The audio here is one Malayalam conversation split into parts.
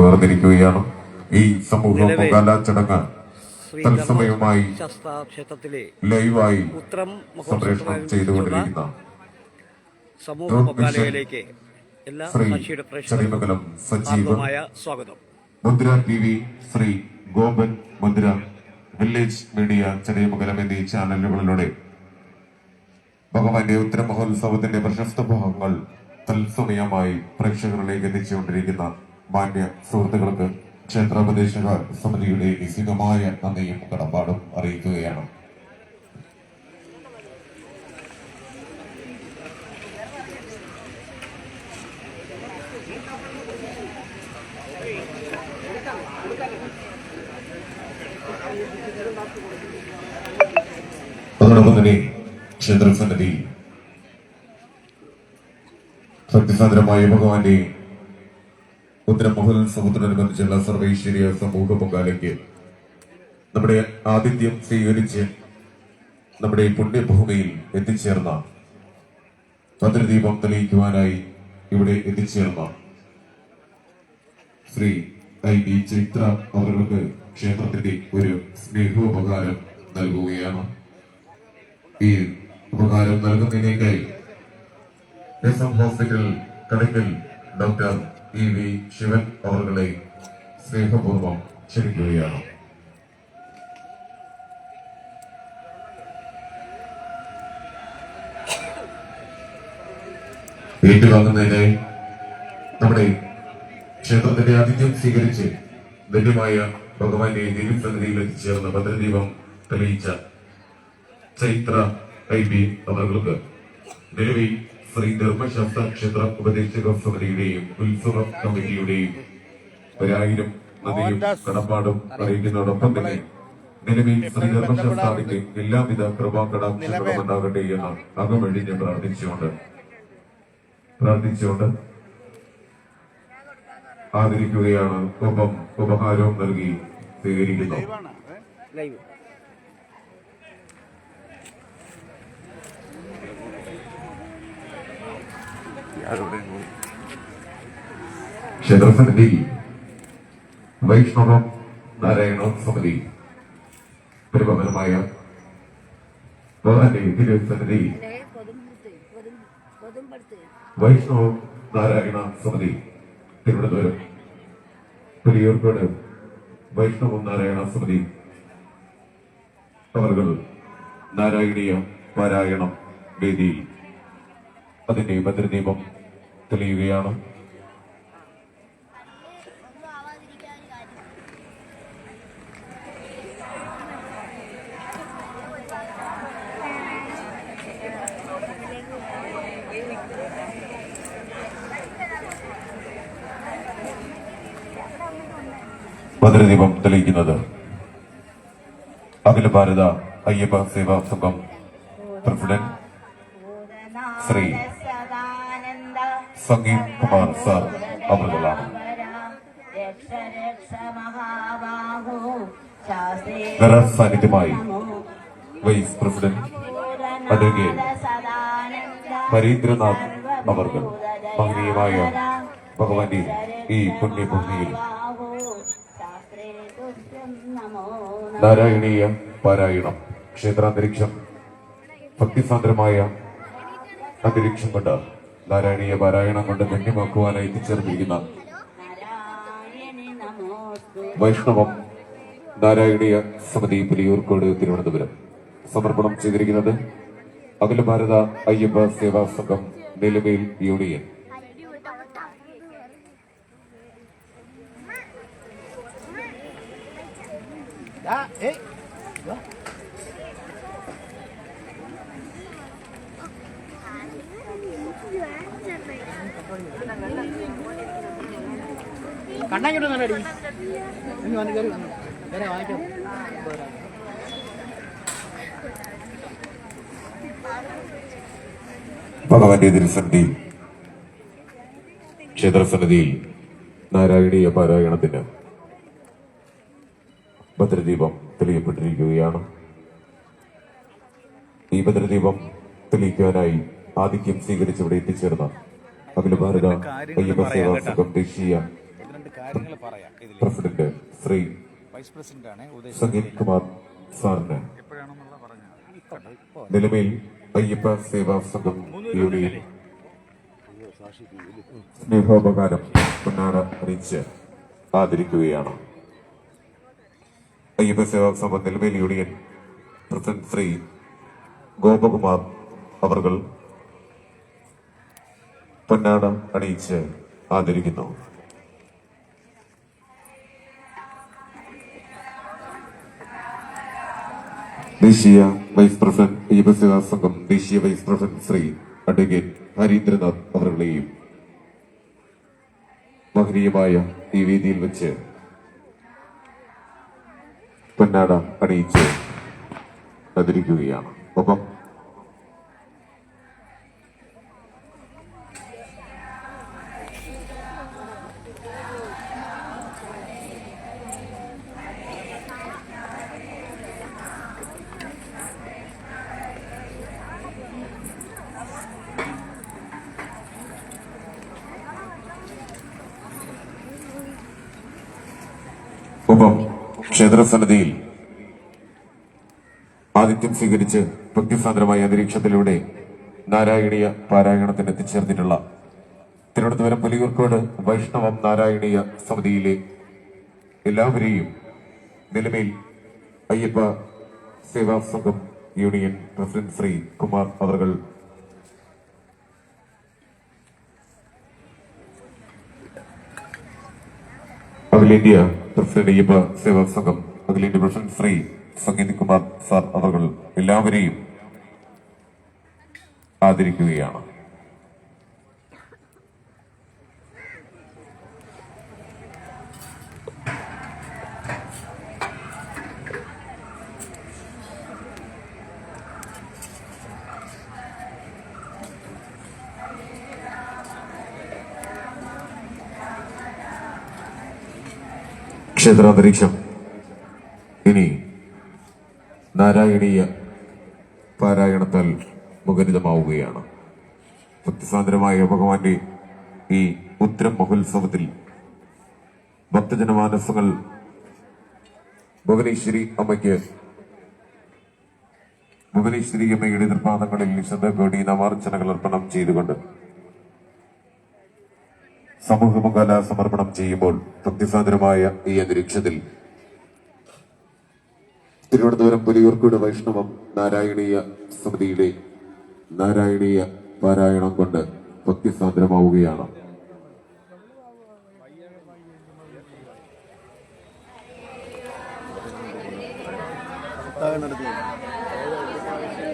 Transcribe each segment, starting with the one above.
പകർന്നിരിക്കുകയാണ്. ഈ സമൂഹ പൊങ്കാല ചടങ്ങ് തത്സമയമായി ലൈവായി സംപ്രേഷണം ചെയ്തുകൊണ്ടിരിക്കുന്ന ശ്രീ ചടയമംഗലം സജീവ്, മുദ്ര TV, ശ്രീ ഗോപൻ മുദ്ര, വില്ലേജ് മീഡിയ ചടയമംഗലം എന്നീ ചാനലുകളിലൂടെ ഭഗവാന്റെ ഉത്തര മഹോത്സവത്തിന്റെ പ്രശസ്ത ഭാഗങ്ങൾ തത്സമയമായി പ്രേക്ഷകരിലേക്ക് എത്തിച്ചുകൊണ്ടിരിക്കുന്ന മാന്യ സുഹൃത്തുക്കൾക്ക് ക്ഷേത്രോപദേശക സമിതിയുടെ നിശ്ചിതമായ നന്ദിയും കടപ്പാടും അറിയിക്കുകയാണ്. അതോടൊപ്പം തന്നെ ക്ഷേത്രസന്നിധി ഭക്തിസാന്ദ്രമായ ഭഗവാന്റെ ഉത്തര മഹോത്സവത്തോടനുബന്ധിച്ചുള്ള സർവൈശ്വര്യ സമൂഹ പൊങ്കാലയ്ക്ക് നമ്മുടെ ആതിഥ്യം സ്വീകരിച്ച് നമ്മുടെ പുണ്യഭൂമിയിൽ എത്തിച്ചേർന്ന ഭദ്രദീപം തെളിയിക്കുവാനായി ഇവിടെ എത്തിച്ചേർന്ന ശ്രീ IB ചൈത്ര അവർക്ക് ക്ഷേത്രത്തിന്റെ ഒരു സ്നേഹോപകാരം നൽകുകയാണ്. ഈ ഉപകാരം നൽകുന്നതിനേക്കായി hospital Kadakkal doctor EV Sivan അവരുടെ സ്നേഹപൂർവ്വം ക്ഷണിക്കുകയാണ്. ഏറ്റുവാങ്ങുന്നതിനായി നമ്മുടെ ക്ഷേത്രത്തിന്റെ ആതിഥ്യം സ്വീകരിച്ച് ധന്യമായ ഭഗവാന്റെ ദിവ്യസന്നിധിയിൽ എത്തിച്ചേർന്ന ഭദ്രദീപം തെളിയിച്ച ചൈത്ര IB അവർക്ക് നിലവിൽ ശ്രീ ധർമ്മശാസ്ത്ര ക്ഷേത്ര ഉപദേശക സമിതിയുടെയും ഉത്സവ കമ്മിറ്റിയുടെയും 1000 നദിയും കടപ്പാടും അറിയിക്കുന്നതോടൊപ്പം തന്നെ നിലവിൽ ശ്രീ ധർമ്മശാസ്ത്രാവിന്റെ എല്ലാവിധ കൃപാകടാക്ഷങ്ങളും ഉണ്ടാകട്ടെ എന്ന് അകമഴിഞ്ഞ് പ്രാർത്ഥിച്ചുകൊണ്ട് ആദരിക്കുകയാണ്. ഒപ്പം ഉപഹാരവും നൽകി സ്വീകരിക്കുന്നു. ക്ഷേത്രസന്നിധി വൈഷ്ണവ നാരായണ സമിതി പരിപാലനമായ തിരുസന്നിധി വൈഷ്ണവ നാരായണ സമിതി തിരുവനന്തപുരം പുലിയൂർക്കോട് വൈഷ്ണവ നാരായണ സമിതി അവർ നാരായണീയ പാരായണം വേദിയിൽ അതിന്റെ ഭദ്രദീപം തെളിയുകയാണ്. ഭദ്രദീപം തെളിയിക്കുന്നത് അഖില ഭാരത അയ്യപ്പ സേവാ സംഘം പ്രസിഡന്റ് ശ്രീ സംഗീത് കുമാർ സാർ അവர்களാണ്. സാന്നിധ്യമായി വൈസ് പ്രസിഡന്റ് അഡ്വക്കേറ്റ് പരീന്ദ്രനാഥ് അവർ മഹനീയമായ ഭഗവാന്റെ ഈ പുണ്യഭൂമിയിൽ നാരായണീയ പാരായണം ക്ഷേത്രാന്തരീക്ഷം ഭക്തിസാന്ദ്രമായ അന്തരീക്ഷം കൊണ്ട് നാരായണീയ പാരായണം കൊണ്ട് ധന്യമാക്കുവാനായി എത്തിച്ചേർന്നിരിക്കുന്ന വൈഷ്ണവം നാരായണീയ സമിതി പുലിയൂർക്കോട് തിരുവനന്തപുരം സമർപ്പണം ചെയ്തിരിക്കുന്നത് അഖില ഭാരത അയ്യപ്പ സേവാ സംഘം നിലമേൽ യൂണിയൻ. ഭഗവാന്റെ തിരുസന്നിധിയിൽ ക്ഷേത്രസന്നിധിയിൽ നാരായണീയ പാരായണത്തിന് ഭദ്രദീപം തെളിയപ്പെട്ടിരിക്കുകയാണ്. ഈ ഭദ്രദീപം തെളിയിക്കാനായി ആതിഥ്യം സ്വീകരിച്ച് ഇവിടെ എത്തിച്ചേർന്ന അഖില ഭാരത അയ്യപ്പ സേവാ സംഘം ദേശീയ കാര്യങ്ങൾ പറയാം. ഇതിൽ പ്രസിഡന്റ് ശ്രീ വൈസ് പ്രസിഡന്റാണ് സംഗീത് കുമാർ സാറിന് എപ്പോഴാണെന്നുള്ള പറഞ്ഞു. നിലമേൽ അയ്യപ്പ സേവാ സംഘം യൂണിയൻ സ്നേഹോപകാരം പൊന്നാട അറിയിച്ച് ആദരിക്കുകയാണ്. അയ്യപ്പ സേവാ സംഘം നിലമേൽ യൂണിയൻ പ്രസിഡന്റ് ശ്രീ ഗോപകുമാർ അവർകൾ പൊന്നാട അണിയിച്ച് ആദരിക്കുന്നു. ദേശീയ വൈസ് പ്രസിഡന്റ് അയ്യപ്പ സേവാ സംഘം ദേശീയ vice president Shri advocate Harindranath അവരുടെയും മഹനീയമായ ഈ വേദിയിൽ വെച്ച് പൊന്നാട അണിയിച്ച് ആദരിക്കുകയാണ്. ഒപ്പം ക്ഷേത്രസന്നിധിയിൽ ആതിഥ്യം സ്വീകരിച്ച് ഭക്തിസാന്ദ്രമായ അന്തരീക്ഷത്തിലൂടെ നാരായണീയ പാരായണത്തിന് എത്തിച്ചേർന്നിട്ടുള്ള തിരുവനന്തപുരം പുലിയൂർക്കോട് വൈഷ്ണവം നാരായണീയ സമിതിയിലെ എല്ലാവരെയും നിലമേൽ അയ്യപ്പ സേവാ സംഘം യൂണിയൻ പ്രസിഡന്റ് ശ്രീ കുമാർ അവർകൾ അഖിലേന്ത്യ പ്രസിഡന്റ് അയ്യപ്പ സേവാ സംഘം അഖിലേന്ത്യ പ്രസിഡന്റ് ശ്രീ സംഗീത് കുമാർ സാർ അവർ എല്ലാവരെയും ആദരിക്കുകയാണ്. ക്ഷേത്രാന്തരീക്ഷം ഇനി നാരായണീയ പാരായണത്താൽ മുഖരിതമാവുകയാണ്. ഭക്തിസാന്ദ്രമായ ഭഗവാന്റെ ഈ ഉത്തരം മഹോത്സവത്തിൽ ഭക്തജനമാനസങ്ങൾ ഭുവനേശ്വരി അമ്മയുടെ നിർപ്പാദങ്ങളിൽ നിശബ്ദകോടി നവാർച്ചനകൾ അർപ്പണം ചെയ്തുകൊണ്ട് സമൂഹമംഗല സമർപ്പണം ചെയ്യുമ്പോൾ ഭക്തിസാന്ദ്രമായ ഈ അന്തരീക്ഷത്തിൽ തിരുവനന്തപുരം പുലിയൂർക്കോട് വൈഷ്ണവം നാരായണീയ സമിതിയിലെ നാരായണീയ പാരായണം കൊണ്ട് ഭക്തിസാന്ദ്രമാവുകയാണ്.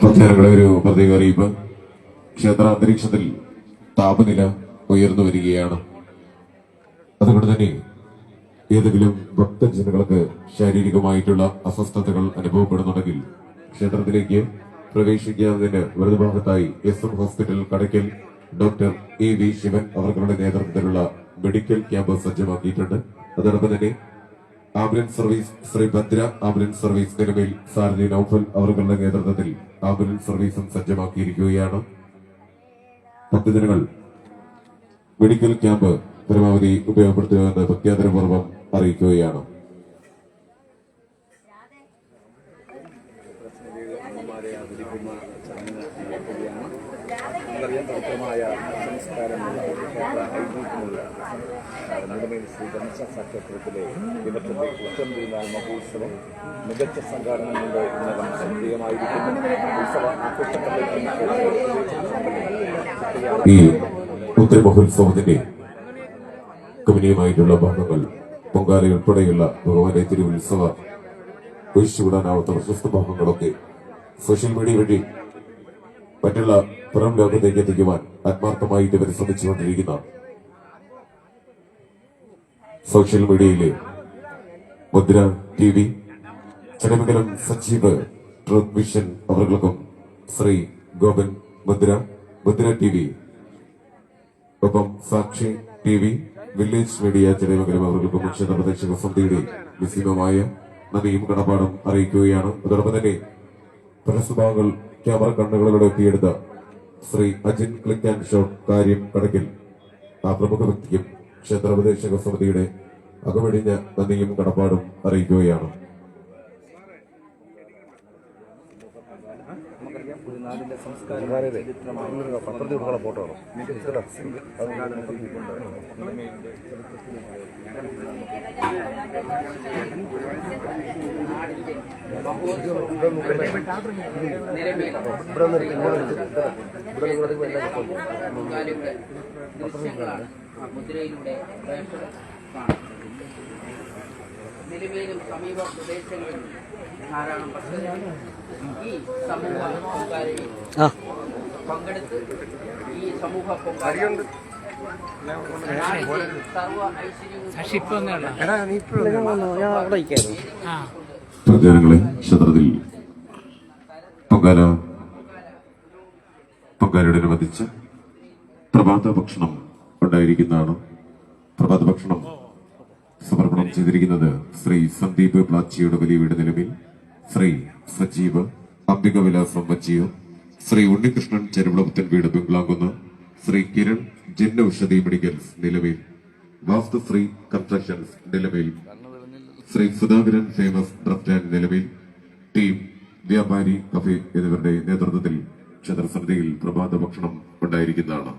ഭക്തജനങ്ങളുടെ ഒരു പ്രത്യേക അറിയിപ്പ്. ക്ഷേത്രാന്തരീക്ഷത്തിൽ താപനില ഉയർന്നു വരികയാണ്. അതുകൊണ്ട് തന്നെ ഏതെങ്കിലും ഭക്തജനങ്ങൾക്ക് ശാരീരികമായിട്ടുള്ള അസ്വസ്ഥതകൾ അനുഭവപ്പെടുന്നുണ്ടെങ്കിൽ ക്ഷേത്രത്തിലേക്ക് പ്രവേശിക്കുന്നതിന് വലതുഭാഗത്തായി SM hospital Kadakkal doctor AV Sivan അവരുടെ നേതൃത്വത്തിലുള്ള മെഡിക്കൽ ക്യാമ്പ് സജ്ജമാക്കിയിട്ടുണ്ട്. അതോടൊപ്പം തന്നെ ambulance service Shri Bhadra ambulance service നിലവിൽ സാരഥി നൌഫൽ അവരുടെ നേതൃത്വത്തിൽ ആംബുലൻസ് സർവീസും സജ്ജമാക്കിയിരിക്കുകയാണ്. ഭക്തജനങ്ങൾ മെഡിക്കൽ ക്യാമ്പ് പരമാവധി ഉപയോഗപ്പെടുത്തുകയെന്ന് ഭക്ത്യാദരപൂർവ്വം അറിയിക്കുകയാണ്. ക്ഷേത്രത്തിലെ ദിനത്തിന്റെ ഉത്തരം തിരുനാൾ മഹോത്സവം മികച്ച സംഘാടനങ്ങളുടെ ഇന്നകം ശ്രദ്ധേയമായിരിക്കുന്നു. ഉത്സവ ഈ ഉത്തര മഹോത്സവത്തിന്റെ കമനീയമായിട്ടുള്ള ഭാഗങ്ങൾ പൊങ്കാലയുൾപ്പെടെയുള്ള ഭഗവാന്റെ തിരുവുത്സവ ഒഴിച്ചുകൂടാനാവാത്ത പ്രശസ്ത ഭാഗങ്ങളൊക്കെ സോഷ്യൽ മീഡിയ വഴി മറ്റുള്ള പുറം ലോകത്തേക്ക് എത്തിക്കുവാൻ ആത്മാർത്ഥമായിട്ട് പരിശ്രമിച്ചുകൊണ്ടിരിക്കുന്ന സോഷ്യൽ മീഡിയയിലെ മുദ്ര TV, ചടമംഗലം സജീവ് ട്രൂത്ത് മിഷൻ അവർക്കും ശ്രീ ഗോപൻ മുദ്ര TV, ഒപ്പം സാക്ഷി TV, വില്ലേജ് മീഡിയ ചടമംഗലം അവർക്കും ക്ഷേത്ര പ്രദക്ഷിണ സമിതിയുടെ നിസ്സീമമായ നന്ദിയും കടപ്പാടും അറിയിക്കുകയാണ്. അതോടൊപ്പം തന്നെ പ്രശസ്തഭാഗങ്ങൾ ക്യാമറ കണ്ണുകളിലൂടെ എത്തിയെടുത്ത Shri Ajin click and shot കാര്യം കടക്കിൽ ആ പ്രമുഖ വ്യക്തിക്കും ക്ഷേത്ര ഉപദേശക സമിതിയുടെ അകമഴിഞ്ഞ നന്ദിയും കടപ്പാടും അറിയിക്കുകയാണ്. നമുക്കറിയാം കുഴിനാടിന്റെ സംസ്കാരം ചരിത്രമായ ഫോട്ടോ മുദ്രയിലൂടെ നിലവിലും സമീപ പ്രദേശങ്ങളിലും ധാരാളം ഭക്തർ ഈ സമൂഹ പൊങ്കാലയിൽ പങ്കെടുത്ത് ഈ സമൂഹ പൊങ്കാല സർവ ജനങ്ങളെ ക്ഷേത്രത്തിൽ പൊങ്കാലയോടനുബന്ധിച്ച് പ്രഭാത ഭക്ഷണം ഉണ്ടായിരിക്കുന്നതാണ്. പ്രഭാത ഭക്ഷണം സമർപ്പണം ചെയ്തിരിക്കുന്നത് ശ്രീ സന്ദീപ് പ്ലാച്ചിയുടെ വലിയ വീട് നിലവിൽ, ശ്രീ സജീവ് അംബിക വിലാസം വച്ചിയോ, ശ്രീ ഉണ്ണികൃഷ്ണൻ ചെരുവിളപുത്തൻ വീട് ബംഗ്ലാകുന്ന്, ശ്രീ കിരൺ ജന്ന ഔഷധി മെഡിക്കൽസ് നിലവിൽ, വാസ്തുശ്രീ കൺസ്ട്രക്ഷൻസ് നിലവിൽ, ശ്രീ സുധാകരൻ ഫേമസ് ഡ്രഫ്റ്റ് നിലവിൽ, ടീം വ്യാപാരി കഫേ എന്നിവരുടെ നേതൃത്വത്തിൽ ക്ഷേത്രസമിതിയിൽ പ്രഭാത ഭക്ഷണം ഉണ്ടായിരിക്കുന്നതാണ്.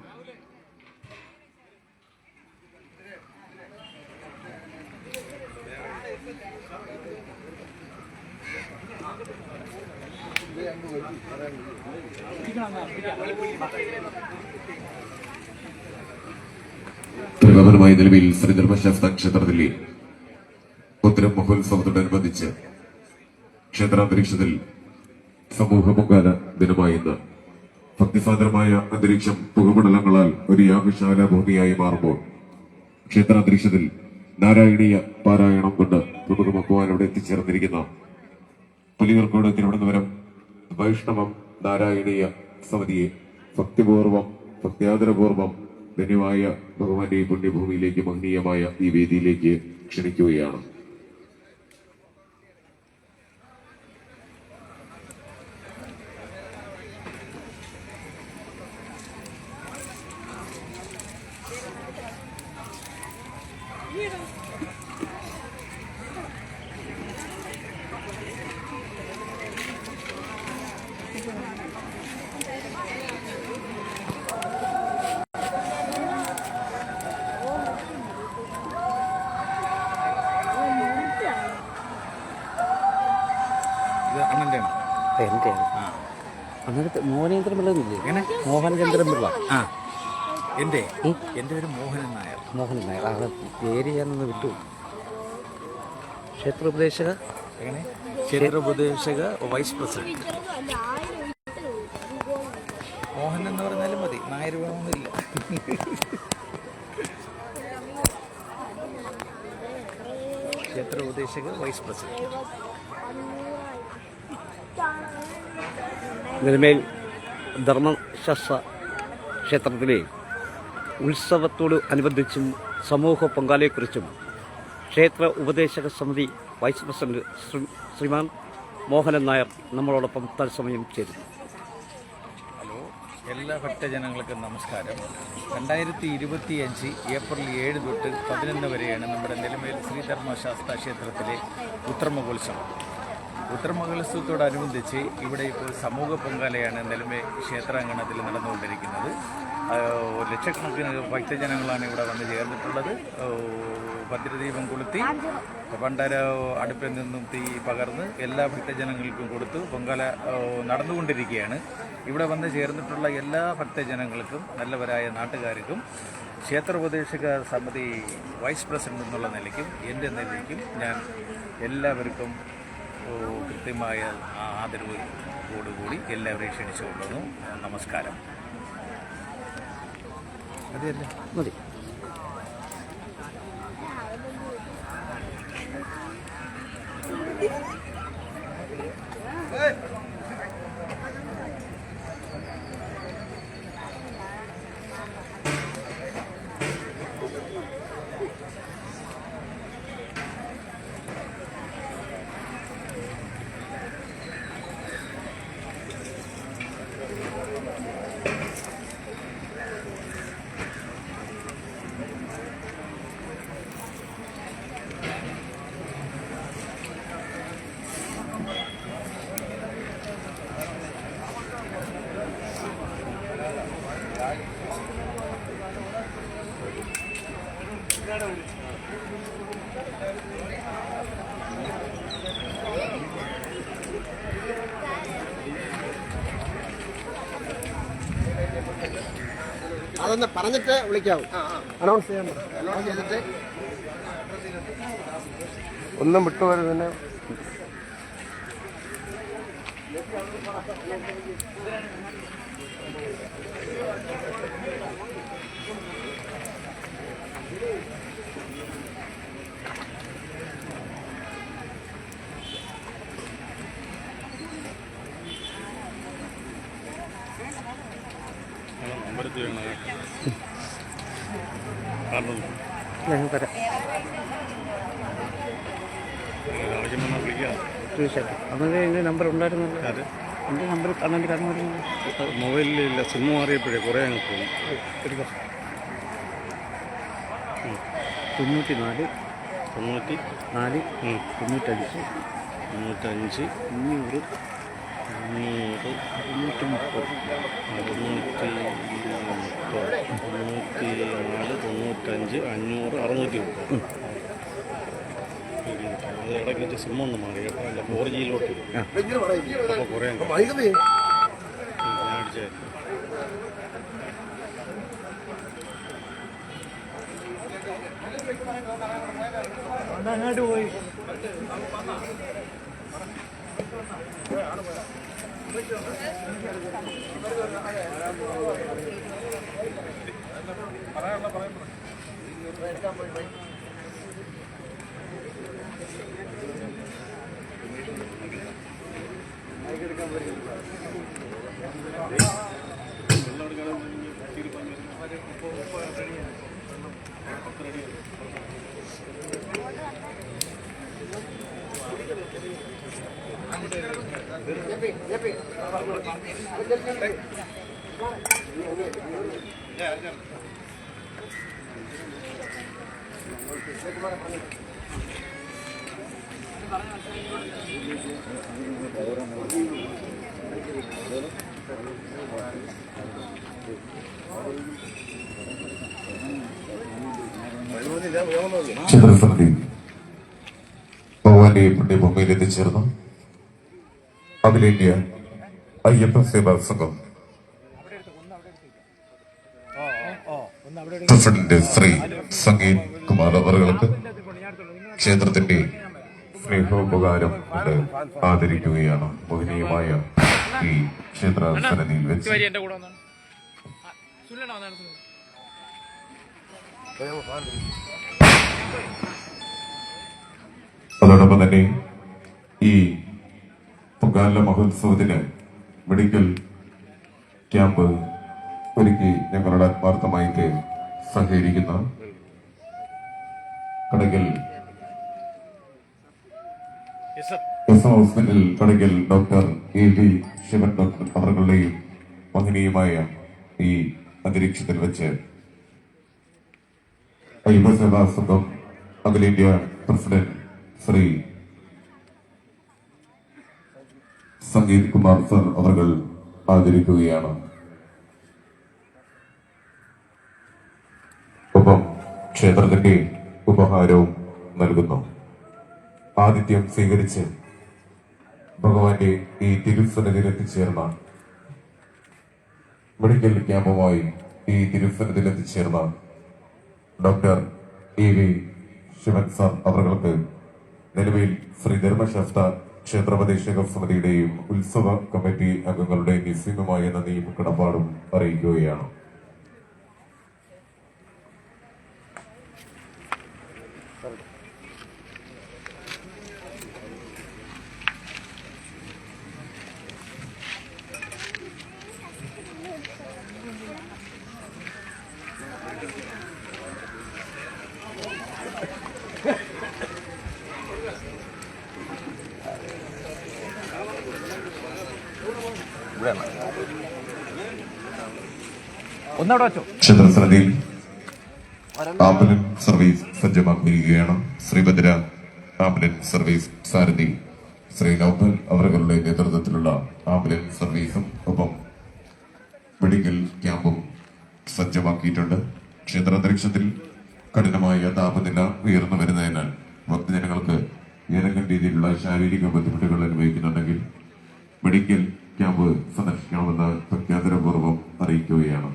പരിപാലനമായ നിലവിൽ ശ്രീ ധർമ്മശാസ്ത്ര ക്ഷേത്രത്തിലെ ഉത്തരം മഹോത്സവത്തോടനുബന്ധിച്ച് ക്ഷേത്രാന്തരീക്ഷത്തിൽ സമൂഹ പൊങ്കാല ദിനമായ ഇന്ന് ഭക്തിസാന്ദ്രമായ അന്തരീക്ഷം പുകമണ്ഡലങ്ങളാൽ ഒരു യാഗശാല ഭൂമിയായി മാറുമ്പോൾ ക്ഷേത്രാന്തരീക്ഷത്തിൽ നാരായണീയ പാരായണം കൊണ്ട് പ്രമുഖ മക്കുവാനോടെ എത്തിച്ചേർന്നിരിക്കുന്ന പുലികർക്കോട് തിരുവനന്തപുരം വൈഷ്ണവം നാരായണീയ സമിതിയെ ഭക്തിയാദരപൂർവം ധന്യമായ ഭഗവാന്റെ പുണ്യഭൂമിയിലേക്ക് മഹനീയമായ ഈ വേദിയിലേക്ക് ക്ഷണിക്കുകയാണ്. ഇത് അണ്ണൻ്റെയാണ്. എന്റെയാണ്. അന്നേരത്തെ മോഹനേന്ദ്രൻ പിള്ളന്നില്ലേ? മോഹനചന്ദ്രൻ പിള്ള. ആ എൻ്റെ പേര് മോഹനൻ നായർ. മോഹനൻ നായർ. അത് പേര് ഞാനൊന്ന് വിട്ടു. ക്ഷേത്രോപദേശക എങ്ങനെ? ക്ഷേത്രോപദേശക വൈസ് പ്രസിഡന്റ്. മോഹൻ എന്ന് പറഞ്ഞാലും മതി, നായർ വേണമെന്നില്ല. ക്ഷേത്രോപദേശക വൈസ് പ്രസിഡന്റ്. നിലമേൽ ധർമ്മശാസ്ത്ര ക്ഷേത്രത്തിലെ ഉത്സവത്തോട് അനുബന്ധിച്ചും സമൂഹ പൊങ്കാലയെക്കുറിച്ചും ക്ഷേത്ര ഉപദേശക സമിതി വൈസ് പ്രസിഡന്റ് ശ്രീമാൻ മോഹനൻ നായർ നമ്മളോടൊപ്പം തത്സമയം ചേരുന്നു. ഹലോ, എല്ലാ ഭക്തജനങ്ങൾക്കും നമസ്കാരം. 2025 ഏപ്രിൽ 7 തൊട്ട് 11 വരെയാണ് നമ്മുടെ നിലമേൽ ശ്രീധർമ്മശാസ്ത്ര ക്ഷേത്രത്തിലെ ഉത്തരമഹോത്സവം. ഉത്തരമഹോത്സവത്തോടനുബന്ധിച്ച് ഇവിടെ ഇപ്പോൾ സമൂഹ പൊങ്കാലയാണ് നിലമേൽ ക്ഷേത്രാങ്കണത്തിൽ നടന്നുകൊണ്ടിരിക്കുന്നത്. ലക്ഷക്കണക്കിന് ഭക്തജനങ്ങളാണ് ഇവിടെ വന്ന് ചേർന്നിട്ടുള്ളത്. ഭദ്രദീപം കൊളുത്തി പണ്ടര അടുപ്പിൽ നിന്നും തീ പകർന്ന് എല്ലാ ഭക്തജനങ്ങൾക്കും കൊടുത്തു പൊങ്കാല നടന്നുകൊണ്ടിരിക്കുകയാണ്. ഇവിടെ വന്ന് ചേർന്നിട്ടുള്ള എല്ലാ ഭക്തജനങ്ങൾക്കും നല്ലവരായ നാട്ടുകാർക്കും ക്ഷേത്രോപദേശക സമിതി വൈസ് പ്രസിഡന്റ് എന്നുള്ള നിലയ്ക്കും എൻ്റെ നിലയ്ക്കും ഞാൻ എല്ലാവർക്കും കൃത്യമായ ആദരവോടുകൂടി എല്ലാവരെയും ക്ഷണിച്ചുകൊള്ളുന്നു. നമസ്കാരം. അതെയല്ലേ മതി. അതൊന്ന് പറഞ്ഞിട്ട് വിളിക്കാവും. അനൗൺസ് ചെയ്യാൻ അനൗൺസ് ചെയ്തിട്ട് ഒന്നും വിട്ടുപോയത് തന്നെ. തീർച്ചയായിട്ടും അങ്ങനെ എൻ്റെ നമ്പർ ഉണ്ടായിരുന്നല്ലോ. എൻ്റെ നമ്പർ കാണാൻ കാരണം മൊബൈലിലില്ല, സിം മാറിയപ്പോഴേ കുറേ അങ്ങ് പോകും. 94 95 530 530 അത് ഇടയ്ക്ക് വെച്ച് സിം ഒന്ന് മാറി കേട്ടോ. അല്ല 4Gയിലോട്ട് അപ്പോൾ കുറേ ഞാൻ അടിച്ചായിരുന്നു. അങ്ങോട്ട് പോയി ചിത്രസമിതി ഭഗവാന്റെ പുണ്യഭൂമിയിൽ എത്തിച്ചേർന്നു. അഖിലേന്ത്യാ അയ്യപ്പ സേവാ സംഘം പ്രസിഡന്റ് ശ്രീ സംഗീത് കുമാർ അവർക്ക് ക്ഷേത്രത്തിന്റെ സ്നേഹോപകാരം കൊണ്ട് ആദരിക്കുകയാണ്. മോഹനീയമായ ഈ ക്ഷേത്ര സന്നിധിയിൽ വെച്ച് അതോടൊപ്പം തന്നെ ഈ പൊങ്കാല മഹോത്സവത്തിന് മെഡിക്കൽ ക്യാമ്പ് ഒരുക്കി ഞങ്ങളുടെ ആത്മാർത്ഥമായിട്ട് സഹകരിക്കുന്ന Kadakkal hospital Kadakkal doctor AV Sivan doctor അവരുടെയും മഹനീയമായ ഈ അന്തരീക്ഷത്തിൽ വെച്ച് അയ്യപ്പ സേവാ സംഘം അഖിലേന്ത്യാ പ്രസിഡന്റ് ശ്രീ സംഗീത് കുമാർ സർ അവർ ആദരിക്കുകയാണ്. ഒപ്പം ക്ഷേത്രത്തിന്റെ ഉപഹാരവും നൽകുന്നു. ആതിഥ്യം സ്വീകരിച്ച് ഭഗവാന്റെ ഈ തിരുസന്നിധിയിൽ എത്തിച്ചേർന്ന മെഡിക്കൽ ക്യാമ്പുമായി ഈ തിരുസന്നിധിയിൽ എത്തിച്ചേർന്ന ഡോക്ടർ AV ശിവൻ സാർ അവർക്ക് നിലവിൽ ശ്രീ ധർമ്മശാസ്ത്ര ക്ഷേത്രോപദേശക സമിതിയുടെയും ഉത്സവ കമ്മിറ്റി അംഗങ്ങളുടെയും നിസ്സീമമായ നന്ദിയും കടപ്പാടും അറിയിക്കുകയാണ്. ക്ഷേത്രസന്നിധിയിൽ ആംബുലൻസ് സർവീസ് സജ്ജമാക്കിയിരിക്കുകയാണ്. ശ്രീഭദ്ര ആംബുലൻസ് സർവീസ് സാരഥി ശ്രീ നൗഫൽ അവരുടെ നേതൃത്വത്തിലുള്ള ആംബുലൻസ് സർവീസും ഒപ്പം മെഡിക്കൽ ക്യാമ്പും സജ്ജമാക്കിയിട്ടുണ്ട്. ക്ഷേത്രാന്തരീക്ഷത്തിൽ കഠിനമായ താപനില ഉയർന്നു വരുന്നതിനാൽ ഭക്തജനങ്ങൾക്ക് ഏതെങ്കിലും രീതിയിലുള്ള ശാരീരിക ബുദ്ധിമുട്ടുകൾ അനുഭവിക്കുന്നുണ്ടെങ്കിൽ മെഡിക്കൽ ക്യാമ്പ് സന്ദർശിക്കണമെന്ന് പ്രഖ്യാപനപൂർവ്വം അറിയിക്കുകയാണ്.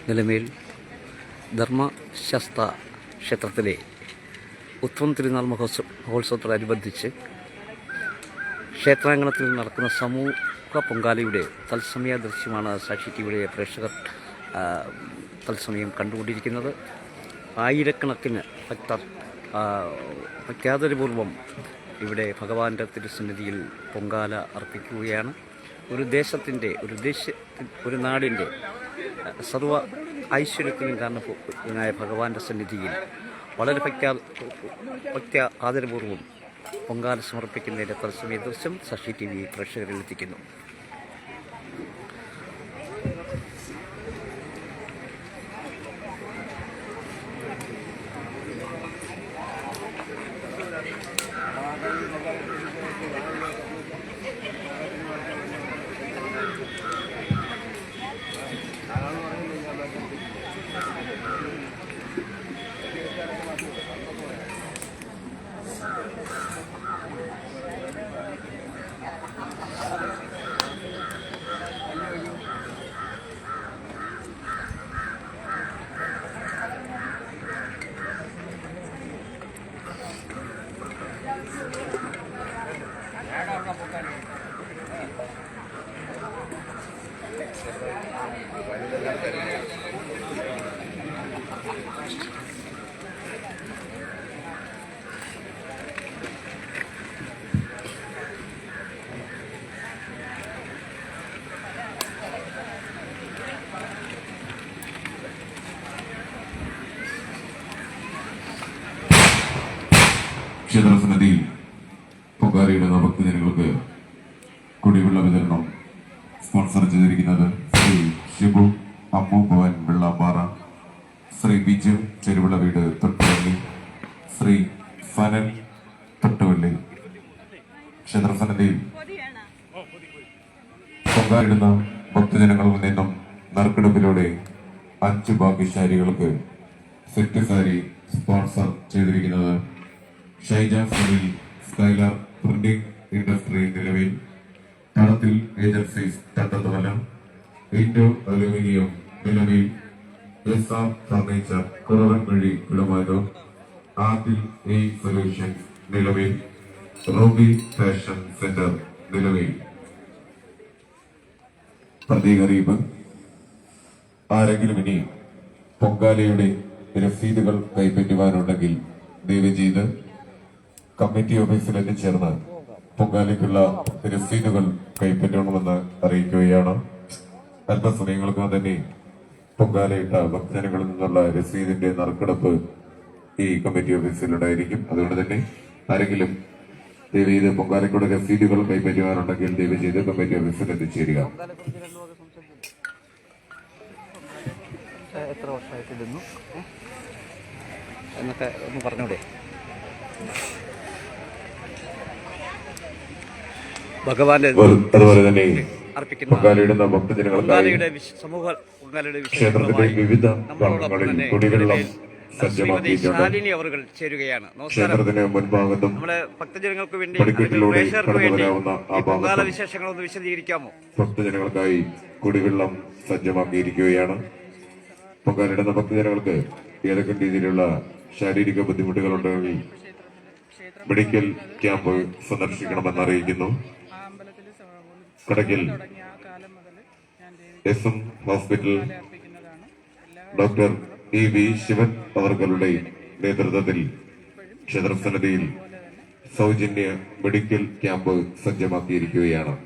നിലമേൽ ധർമ്മശാസ്ത്ര ക്ഷേത്രത്തിലെ ഉത്രം തിരുനാൾ മഹോത്സവത്തോടനുബന്ധിച്ച് ക്ഷേത്രാങ്കണത്തിൽ നടക്കുന്ന സമൂഹ പൊങ്കാലയുടെ തത്സമയ ദൃശ്യമാണ് സാക്ഷി ടി വിയുടെ പ്രേക്ഷകർ തത്സമയം കണ്ടുകൊണ്ടിരിക്കുന്നത്. ആയിരക്കണക്കിന് ഭക്തർ ഭക്ത്യാദരപൂർവം ഇവിടെ ഭഗവാന്റെ തിരുസന്നിധിയിൽ പൊങ്കാല അർപ്പിക്കുകയാണ്. ഒരു നാടിൻ്റെ സർവ്വ ഐശ്വര്യത്തിനും കാരണമായ ഭഗവാന്റെ സന്നിധിയിൽ വളരെ ഭക്തി ആദരപൂർവ്വം പൊങ്കാല സമർപ്പിക്കുന്നതിൻ്റെ തത്സമയ ദൃശ്യം സാക്ഷി ടി വി പ്രേക്ഷകരിൽ എത്തിക്കുന്നു. ക്ഷേത്രസന്നിധിയിൽ പൊങ്കാലയിടുന്ന ഭക്തജനങ്ങൾക്ക് കുടിവെള്ള വിതരണം സ്പോൺസർ ചെയ്തിരിക്കുന്നത് ശ്രീ ഷിബു അമ്മു ഭവൻ വെള്ളാമ്പാറ, ശ്രീ ബിജു ചെരുവിള വീട് തൊട്ടുവള്ളി, ശ്രീ ഫനൽ തൊട്ടുവള്ളി. ക്ഷേത്രസന്നിധിയിൽ പൊങ്കാലയിടുന്ന ഭക്തജനങ്ങളിൽ നിന്നും നറുക്കെടുപ്പിലൂടെ 5 ഭാഗ്യശാലികൾക്ക് സെറ്റ് സാരി സ്പോൺസർ ചെയ്തിരിക്കുന്നത് ഷൈജ ഫെറിൽ സ്കൈലർ പ്രിന്റിംഗ് ഇൻഡസ്ട്രി നിലവിൽ, Thalathil agencies Thattathumala, Indo aluminium നിലവിൽ, SR furniture Kuravanvazhi Kulamanoor, Adil A solutions നിലവിൽ, റോബി ഫാഷൻ സെന്റർ നിലവിൽ. പ്രത്യേക അറിയിപ്പ്: ആരെങ്കിലും ഇനി പൊങ്കാലയുടെ രസീതുകൾ കൈപ്പറ്റുവാനുണ്ടെങ്കിൽ ദയവ് ചെയ്ത് കമ്മിറ്റി ഓഫീസിൽ എത്തിച്ചേർന്ന് പൊങ്കാലയ്ക്കുള്ള രസീതുകൾ കൈപ്പറ്റണമെന്ന് അറിയിക്കുകയാണ്. അല്പസമയങ്ങൾക്ക് തന്നെ പൊങ്കാലയിട്ട ഭക്തജനങ്ങളിൽ നിന്നുള്ള രസീതിന്റെ നറുക്കെടുപ്പ് ഈ കമ്മിറ്റി ഓഫീസിലുണ്ടായിരിക്കും. അതുകൊണ്ട് തന്നെ ആരെങ്കിലും ദയവ് ചെയ്ത് പൊങ്കാലയ്ക്കുള്ള രസീതുകൾ കൈപ്പറ്റുവാനുണ്ടെങ്കിൽ ദയവ് ചെയ്ത് കമ്മിറ്റി ഓഫീസിൽ എത്തിച്ചേരുക. എത്ര വർഷമായിട്ടിടുന്നു എന്നൊക്കെ ഒന്ന് പറഞ്ഞൂടെ? ഭഗവാന്റെ അതുപോലെ തന്നെ അർപ്പിക്കുന്ന പൊങ്കാലയിടുന്ന ഭക്തജനങ്ങൾക്കായി ക്ഷേത്രത്തിലെ വിവിധ ഭാഗങ്ങളിൽ കുടിവെള്ളം സജ്ജമാക്കിയിട്ടുണ്ട്. ശാലിനി അവർ ചേരുകയാണ്. ക്ഷേത്രത്തിന് മുൻഭാഗത്തും നമ്മുടെ ഭക്തജനങ്ങൾക്ക് വേണ്ടി പടിക്കെട്ടിലൂടെ കടന്നു വരാവുന്ന ആ ഭാഗത്തും വിശേഷങ്ങളൊന്ന് വിശദീകരിക്കാമോ? ഭക്തജനങ്ങൾക്കായി കുടിവെള്ളം സജ്ജമാക്കിയിരിക്കുകയാണ്. പൊങ്കാലയിടുന്ന ഭക്തജനങ്ങൾക്ക് ഏതെങ്കിലും രീതിയിലുള്ള ശാരീരിക ബുദ്ധിമുട്ടുകളുണ്ടെങ്കിൽ മെഡിക്കൽ ക്യാമ്പ് സന്ദർശിക്കണമെന്ന് അറിയിക്കുന്നു. Kadakkal SM. Hospital doctor E.V. Sivan അവരുടെ നേതൃത്വത്തിൽ ക്ഷേത്രസന്നിധിയിൽ സൗജന്യ മെഡിക്കൽ ക്യാമ്പ് സജ്ജമാക്കിയിരിക്കുകയാണ്.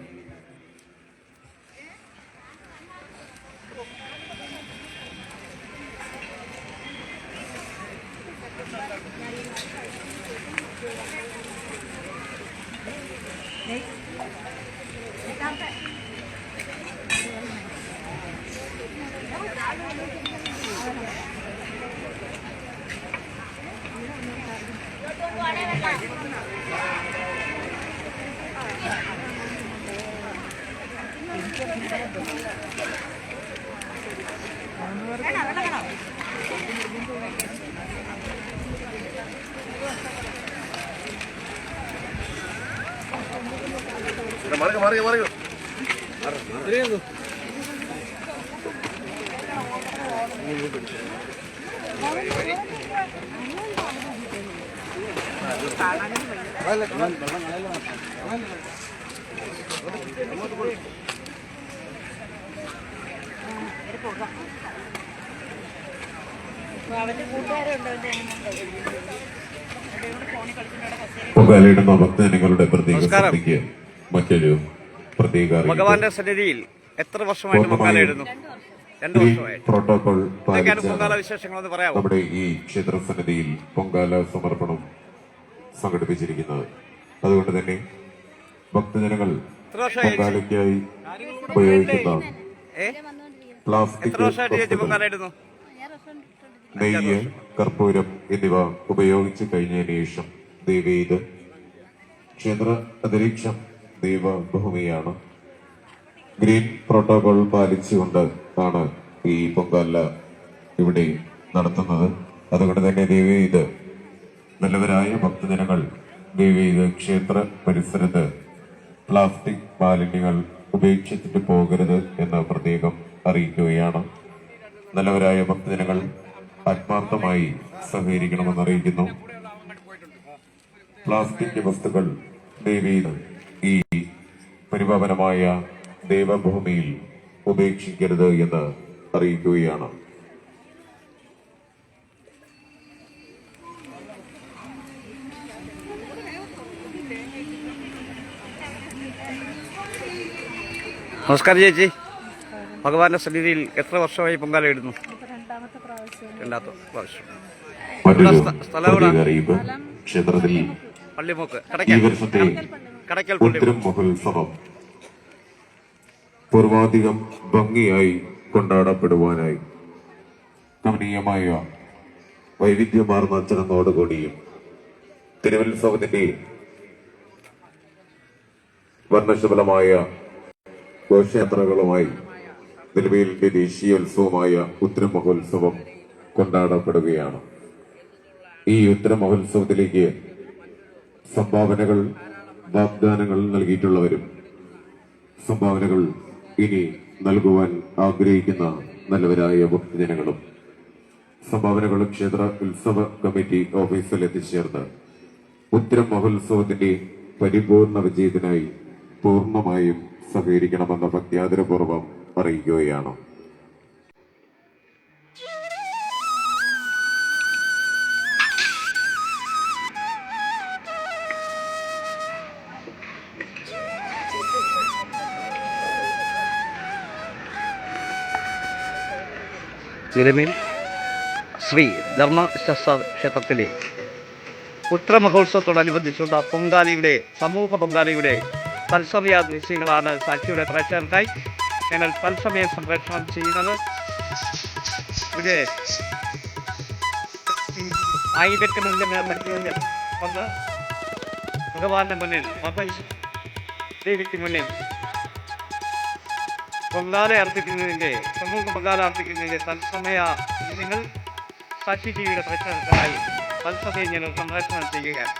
മാറിയോ പൊങ്കാലയിടുന്ന ഭക്തജനങ്ങളുടെ പ്രത്യേക ശ്രദ്ധയ്ക്ക് മറ്റൊരു പ്രത്യേക അറിയിപ്പ്. ഭഗവാന്റെ സന്നിധിയിൽ എത്ര വർഷമായിട്ട് പൊങ്കാലയിടുന്നു? 2 വർഷമായിട്ട്. പ്രോട്ടോകോൾ എന്തൊക്കെയാണ് പൊങ്കാല പാലിച്ചാണ് വിശേഷങ്ങളെന്ന് പറയാമോ? നമ്മുടെ ഈ ക്ഷേത്ര സന്നിധിയിൽ പൊങ്കാല സമർപ്പണം സംഘടിപ്പിച്ചിരിക്കുന്നത്. അതുകൊണ്ട് തന്നെ ഭക്തജനങ്ങൾ എത്ര വർഷമായി? പൊങ്കാലയ്ക്കായി ഉപയോഗിക്കുന്ന പ്ലാസ്റ്റിക് എത്ര വർഷമായിട്ട് ചേച്ചി വസ്തുക്കൾ, പൊങ്കാലയിടുന്നു? നെയ്യ്, കർപ്പൂരം എന്നിവ ഉപയോഗിച്ച് കഴിഞ്ഞതിന് ശേഷം ദേവീത് ക്ഷേത്ര അന്തരീക്ഷം ദൈവഭൂമിയാണ്. ഗ്രീൻ പ്രോട്ടോകോൾ പാലിച്ചുകൊണ്ട് ആണ് ഈ പൊങ്കാല ഇവിടെ നടത്തുന്നത്. അതുകൊണ്ട് തന്നെ ദേവീത് നല്ലവരായ ഭക്തജനങ്ങൾ ദേവീത് ക്ഷേത്ര പരിസരത്ത് പ്ലാസ്റ്റിക് മാലിന്യങ്ങൾ ഉപേക്ഷിച്ചിട്ട് പോകരുത് എന്ന് പ്രത്യേകം അറിയിക്കുകയാണ്. നല്ലവരായ ഭക്തജനങ്ങൾ ആത്മാർത്ഥമായി സഹകരിക്കണമെന്ന് അറിയിക്കുന്നു. പ്ലാസ്റ്റിക് വസ്തുക്കൾ ദേവീത് ഈ പരിപാവനമായ ദേവഭൂമിയിൽ ഉപേക്ഷിക്കരുത് എന്ന് അറിയിക്കുകയാണ്. നമസ്കാരം ചേച്ചി. ഭഗവാന്റെ സന്നിധിയിൽ എത്ര വർഷമായി പൊങ്കാലയിടുന്നു? രണ്ടാമത്തെ പ്രാവശ്യം. മറ്റൊരു സ്ഥലം എവിടാ? പ്രത്യേക അറിയിപ്പ്. ക്ഷേത്രത്തിൽ പള്ളിമുക്ക് ഈ കടയ്ക്കൽ വർഷത്തെ കടയ്ക്കൽ ഉത്തരം മഹോത്സവം പൂർവാധികം ഭംഗിയായി കൊണ്ടാടപ്പെടുവാനായി കമനീയമായ വൈവിധ്യമാർന്ന ചടങ്ങോടുകൂടിയും തിരുവത്സവത്തിന്റെ വർണ്ണശബലമായ ഘോഷയാത്രകളുമായി നിലവിലിന്റെ ദേശീയോത്സവമായ ഉത്തര മഹോത്സവം കൊണ്ടാടപ്പെടുകയാണ്. ഈ ഉത്തര മഹോത്സവത്തിലേക്ക് സംഭാവനകൾ, വാഗ്ദാനങ്ങൾ നൽകിയിട്ടുള്ളവരും സംഭാവനകൾ ഇനി നൽകുവാൻ ആഗ്രഹിക്കുന്ന നല്ലവരായ ഭക്തജനങ്ങളും സംഭാവനകൾ ക്ഷേത്ര ഉത്സവ കമ്മിറ്റി ഓഫീസിൽ എത്തിച്ചേർന്ന് ഉത്തരം മഹോത്സവത്തിന്റെ പരിപൂർണ വിജയത്തിനായി പൂർണ്ണമായും സഹകരിക്കണമെന്ന് ഭക്ത്യാദരപൂർവ്വം അറിയിക്കുകയാണ്. നിലവിൽ ശ്രീ ധർമ്മശാസ്ത്ര ക്ഷേത്രത്തിലെ ഉത്തര മഹോത്സവത്തോടനുബന്ധിച്ചുള്ള പൊങ്കാലയുടെ സമൂഹ പൊങ്കാലയുടെ തത്സമയ ദൃശ്യങ്ങളാണ് സാക്ഷിയുടെ പ്രേക്ഷകർക്കായി ഞങ്ങൾ തത്സമയം സംപ്രേഷണം ചെയ്യുന്നത്. ഇവിടെ ആയിരക്കണക്കിന് മേൽ വന്ന് ഭഗവാന്റെ മുന്നിൽ ദേവിക്ക് മുന്നിൽ പൊങ്കാല അർപ്പിക്കുന്നതിൻ്റെ സമൂഹ പൊങ്കാല അർപ്പിക്കുന്നതിൻ്റെ തത്സമയ നിങ്ങൾ സാക്ഷി ടിവിയുടെ പ്രേക്ഷകർക്കായി തത്സമയം ഞങ്ങൾ സംപ്രേഷണം ചെയ്യുകയാണ്.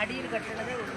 അടിയിൽ കെട്ടണതേ ഉള്ളൂ.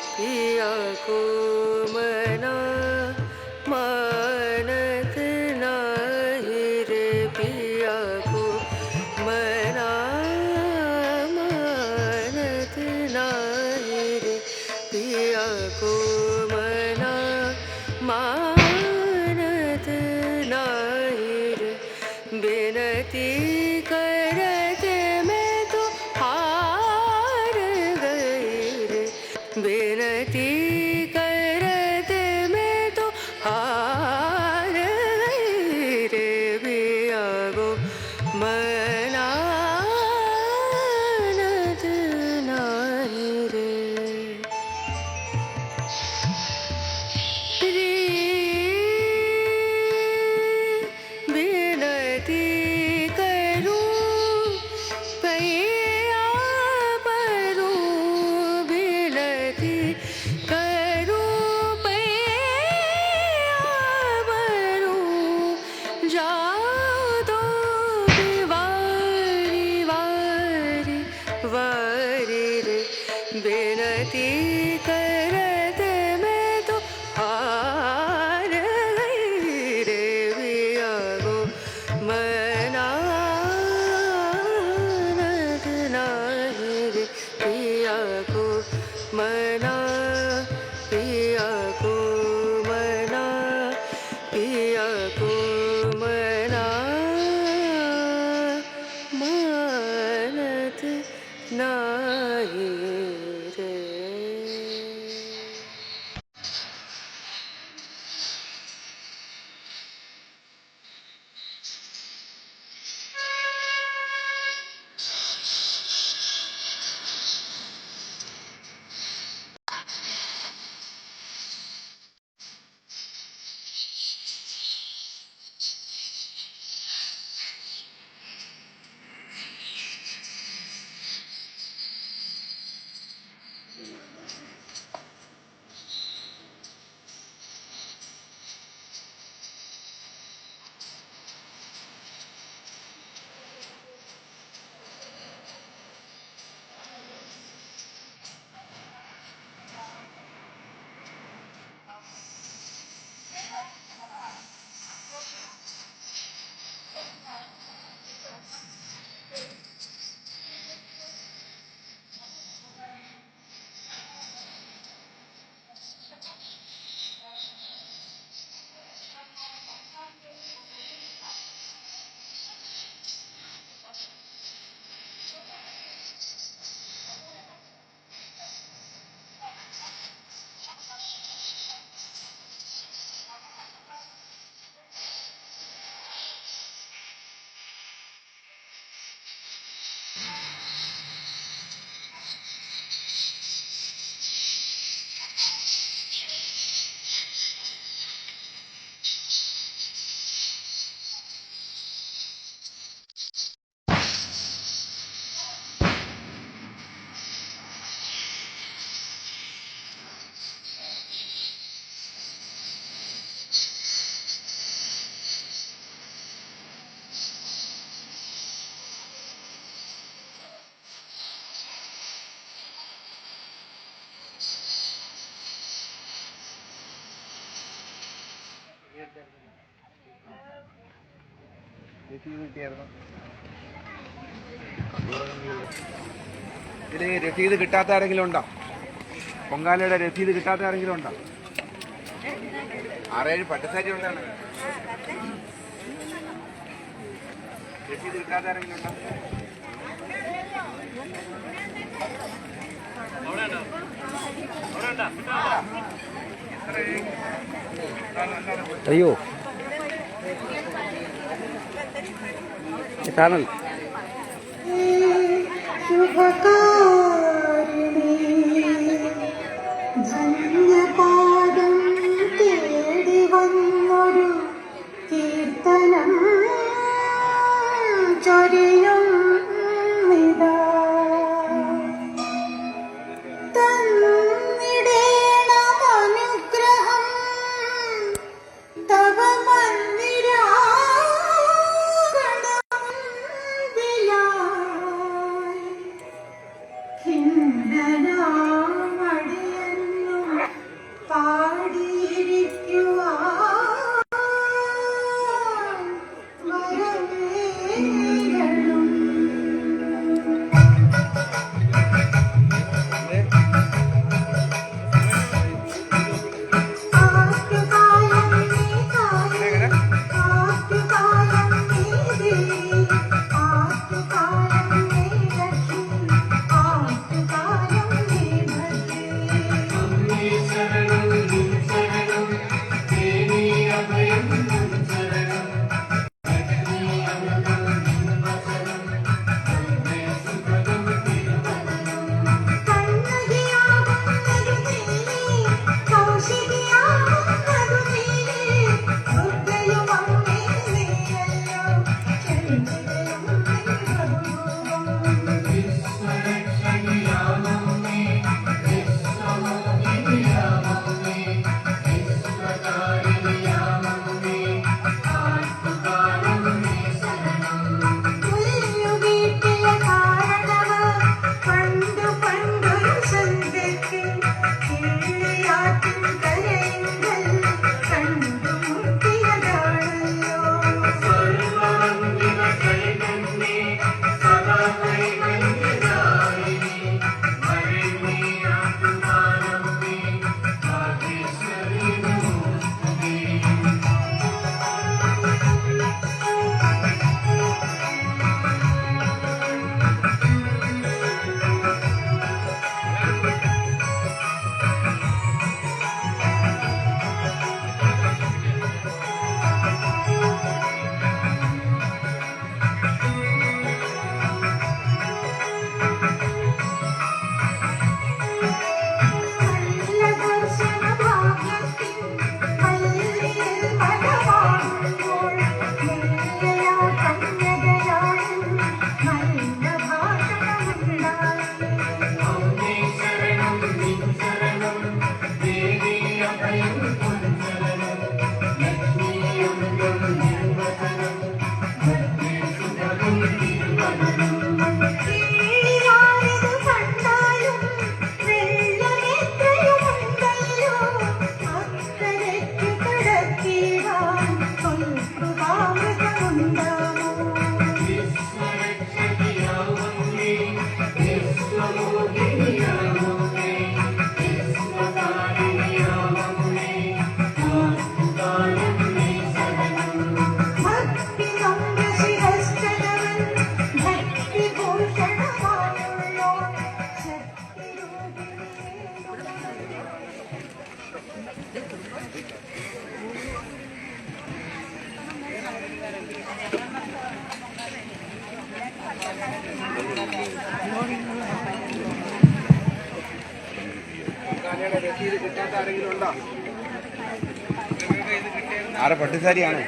पिया को मना ഇതിൽ രസീത് കിട്ടാത്ത ആരെങ്കിലും ഉണ്ടോ? പൊങ്കാലയുടെ രസീത് കിട്ടാത്ത ആരെങ്കിലും ഉണ്ടോ? 6-7 പട്ടുസാരി ഉണ്ടാണ്. രസീത് കിട്ടാത്ത ആരെങ്കിലും ഉണ്ടോ? അയ്യോ ചാനൽ ധന്യപാദം തേടി വന്നൊരു കീർത്തനം ചൊരിയും നിതാ തന്നിടേണം അനുഗ്രഹം തവ മന്ദിരാഗണമുൻപിലായി ഖിന്നനാമടിയെന്നും പാടിയിരിക്കുവാൻ വരവേണം. ആറ്റുകാലം നീ കാലം ആറ്റുകാലം നീ ദേവി ആറ്റുകാലം നീ ലക്ഷ്മി ആറ്റുകാലം നീ ഭദ്രേ. കണ്ണകിയാകുന്നതു നീ കൗശികിയാകുന്നതു നീ ദുർഗയും അമ്മേ നീയല്ലോ ചരിതയും ബഹുരൂപം. വീട്ടിലെ കാരണവ പണ്ടു പണ്ടൊരു സന്ധ്യയ്ക്ക് കിള്ളിയാറ്റിൻ കരയിങ്കൽ കണ്ടുമുട്ടിയതാണല്ലോ. നല്ല ദർശനഭാഗ്യത്തിൻ പള്ളിയിൽ മലവാഴുമ്പോൾ നെയ്യയാ കന്യകയായും നല്ല ഭാഷണമുണ്ടായി. കിളിയാരിതു കണ്ടാലും വെള്ളമെത്രയുമുണ്ടല്ലോ അക്കരയ്ക്കു കടത്തിടാൻ കൊൽപ്പുകാമൃതമുണ്ടാമോ. ഭക്തി നമ്രശിരസ്കരവൻ ഭക്തിഭൂഷണമായുള്ളോൻ ശക്തിരൂപിണി. പൊങ്കാലയുടെ രസീത് കിട്ടാത്ത ആരെങ്കിലും ഉണ്ടോ? 6 പട്ടുസാരിയാണ്.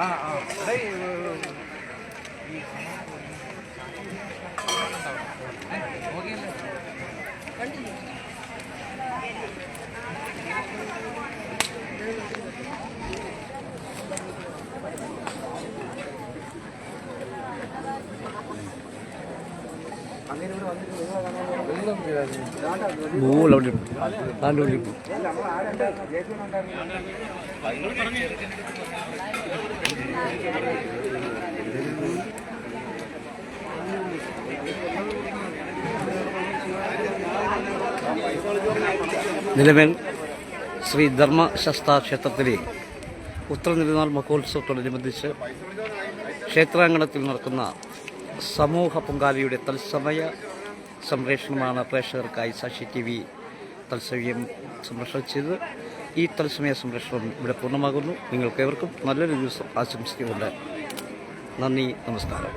ആ ആ അങ്ങനെ നിലമേൽ ശ്രീ ധർമ്മശാസ്ത്ര ക്ഷേത്രത്തിലെ ഉത്തരനിരുന്നാൾ മഹോത്സവത്തോടനുബന്ധിച്ച് ക്ഷേത്രാങ്കണത്തിൽ നടക്കുന്ന സമൂഹ പൊങ്കാലയുടെ തത്സമയ സംപ്രേഷണമാണ് പ്രേക്ഷകർക്കായി സാക്ഷി TV തത്സമയം സംപ്രേഷണം ചെയ്ത് ഈ തത്സമയ സംപ്രേഷണം ഇവിടെ പൂർണ്ണമാകുന്നു. നിങ്ങൾക്കേവർക്കും നല്ലൊരു ദിവസം ആശംസിക്കുന്നുണ്ട്. നന്ദി, നമസ്കാരം.